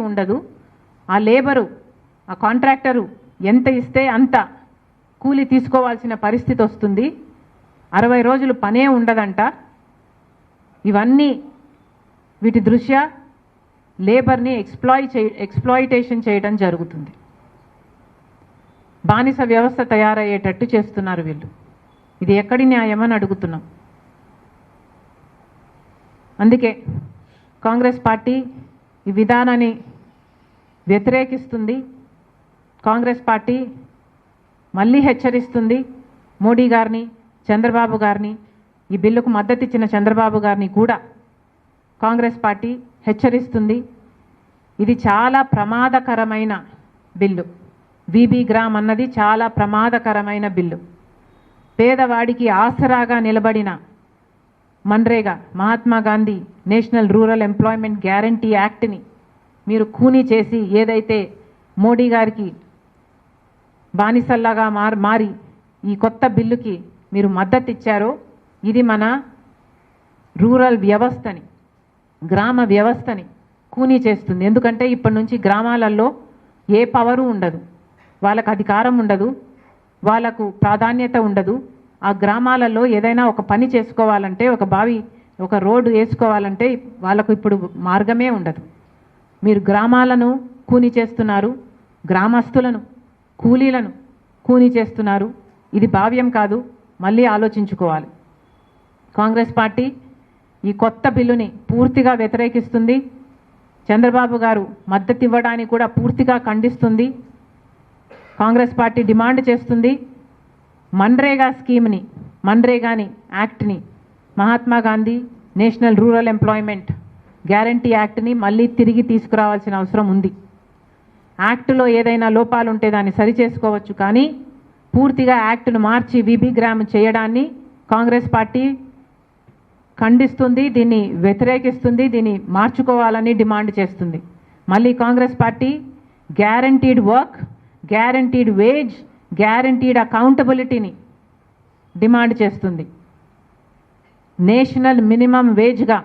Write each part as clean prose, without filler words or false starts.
ఉండదు. ఆ లేబరు ఆ కాంట్రాక్టరు ఎంత ఇస్తే అంత కూలి తీసుకోవాల్సిన పరిస్థితి వస్తుంది. 60 రోజులు పనే ఉండదంట. ఇవన్నీ వీటి దృష్ట్యా లేబర్ని ఎక్స్ప్లాయిటేషన్ చేయడం జరుగుతుంది. బానిస వ్యవస్థ తయారయ్యేటట్టు చేస్తున్నారు వీళ్ళు. ఇది ఎక్కడి న్యాయమని అడుగుతున్నాం. అందుకే కాంగ్రెస్ పార్టీ ఈ విధానాన్ని వ్యతిరేకిస్తుంది. కాంగ్రెస్ పార్టీ మళ్ళీ హెచ్చరిస్తుంది మోడీ గారిని, చంద్రబాబు గారిని, ఈ బిల్లుకు మద్దతు ఇచ్చిన చంద్రబాబు గారిని కూడా కాంగ్రెస్ పార్టీ హెచ్చరిస్తుంది. ఇది చాలా ప్రమాదకరమైన బిల్లు. వీబీ గ్రామ్ అన్నది చాలా ప్రమాదకరమైన బిల్లు. పేదవాడికి ఆసరాగా నిలబడిన MNREGA, Mahatma Gandhi national rural employment guarantee యాక్ట్ని మీరు ఖూనీ చేసి ఏదైతే మోడీ గారికి బానిసల్లాగా మారి ఈ కొత్త బిల్లుకి మీరు మద్దతు ఇచ్చారో ఇది మన రూరల్ వ్యవస్థని, గ్రామ వ్యవస్థని ఖూనీ చేస్తుంది. ఎందుకంటే ఇప్పటి నుంచి గ్రామాలలో ఏ పవరు ఉండదు, వాళ్ళకు అధికారం ఉండదు, వాళ్ళకు ప్రాధాన్యత ఉండదు. ఆ గ్రామాలలో ఏదైనా ఒక పని చేసుకోవాలంటే, ఒక బావి, ఒక రోడ్డు వేసుకోవాలంటే వాళ్ళకు ఇప్పుడు మార్గమే ఉండదు. మీరు గ్రామాలను ఖూనీ చేస్తున్నారు, గ్రామస్తులను, కూలీలను ఖూనీ చేస్తున్నారు. ఇది భావ్యం కాదు, మళ్ళీ ఆలోచించుకోవాలి. కాంగ్రెస్ పార్టీ ఈ కొత్త బిల్లుని పూర్తిగా వ్యతిరేకిస్తుంది. చంద్రబాబు గారు మద్దతు ఇవ్వడానికి కూడా పూర్తిగా ఖండిస్తుంది. కాంగ్రెస్ పార్టీ డిమాండ్ చేస్తుంది మన్రేగా స్కీమ్ని, మన్రేగాని యాక్ట్ని, Mahatma Gandhi national rural employment guarantee యాక్ట్ని మళ్ళీ తిరిగి తీసుకురావాల్సిన అవసరం ఉంది. యాక్టులో ఏదైనా లోపాలు ఉంటే దాన్ని సరిచేసుకోవచ్చు, కానీ పూర్తిగా యాక్టును మార్చి వీబీ గ్రామ్ చేయడాన్ని కాంగ్రెస్ పార్టీ ఖండిస్తుంది, దీన్ని వ్యతిరేకిస్తుంది, దీన్ని మార్చుకోవాలని డిమాండ్ చేస్తుంది. మళ్ళీ Congress party guaranteed work, guaranteed wage, guaranteed అకౌంటబిలిటీని డిమాండ్ చేస్తుంది. నేషనల్ మినిమం వేజ్గా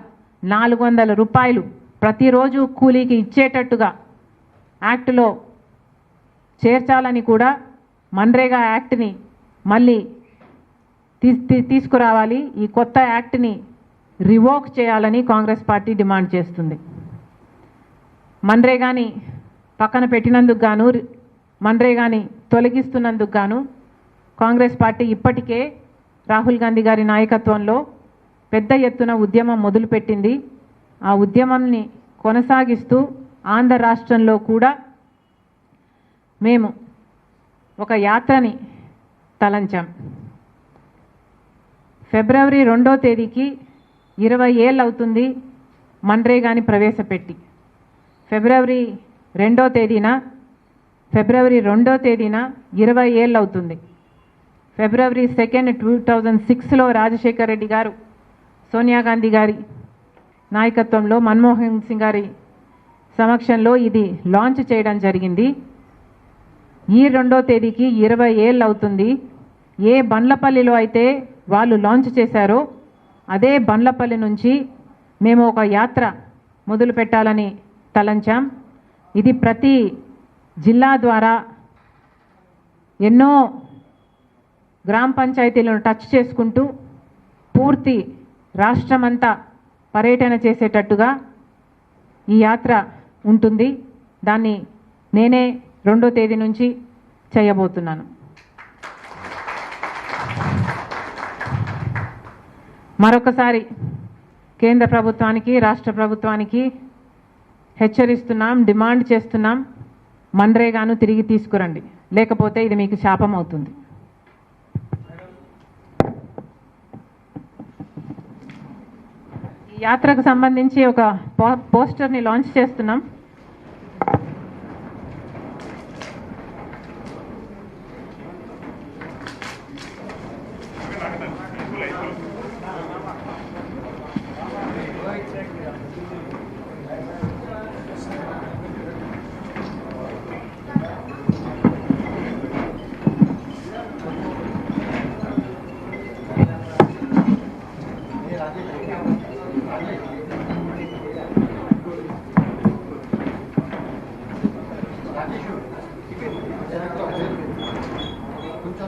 400 రూపాయలు ప్రతిరోజు కూలీకి ఇచ్చేటట్టుగా యాక్టులో చేర్చాలని కూడా మన్రేగా యాక్ట్ని మళ్ళీ తీసుకురావాలి. ఈ కొత్త యాక్ట్ని రివోక్ చేయాలని కాంగ్రెస్ పార్టీ డిమాండ్ చేస్తుంది. మన్రేగాని పక్కన పెట్టినందుకు గాను, మన్రేగాని తొలగిస్తున్నందుకు గాను కాంగ్రెస్ పార్టీ ఇప్పటికే రాహుల్ గాంధీ గారి నాయకత్వంలో పెద్ద ఎత్తున ఉద్యమం మొదలుపెట్టింది. ఆ ఉద్యమాన్ని కొనసాగిస్తూ ఆంధ్ర రాష్ట్రంలో కూడా మేము ఒక యాత్రని తలంచాం. ఫిబ్రవరి 2వ తేదీకి 20 ఏళ్ళు అవుతుంది మన్రేగాని ప్రవేశపెట్టి. ఫిబ్రవరి 2వ తేదీన 20 ఏళ్ళు అవుతుంది. ఫిబ్రవరి 2, 2006లో రాజశేఖర రెడ్డి గారు, సోనియా గాంధీ గారి నాయకత్వంలో, మన్మోహన్ సింగ్ గారి సమక్షంలో ఇది లాంచ్ చేయడం జరిగింది. ఈ 2వ తేదీకి 20 ఏళ్ళు అవుతుంది. ఏ బండ్లపల్లిలో అయితే వాళ్ళు లాంచ్ చేశారో అదే బండ్లపల్లి నుంచి మేము ఒక యాత్ర మొదలు పెట్టాలని తలంచాం. ఇది ప్రతి జిల్లా ద్వారా ఎన్నో గ్రామ పంచాయతీలను టచ్ చేసుకుంటూ పూర్తి రాష్ట్రమంతా పర్యటన చేసేటట్టుగా ఈ యాత్ర ఉంటుంది. దాన్ని నేనే 2వ తేదీ నుంచి చేయబోతున్నాను. మరొకసారి కేంద్ర ప్రభుత్వానికి, రాష్ట్ర ప్రభుత్వానికి హెచ్చరిస్తున్నాం, డిమాండ్ చేస్తున్నాం, మన్రేగాను తిరిగి తీసుకురండి, లేకపోతే ఇది మీకు శాపం అవుతుంది. ఈ యాత్రకు సంబంధించి ఒక పోస్టర్ని లాంచ్ చేస్తున్నాం. Sure.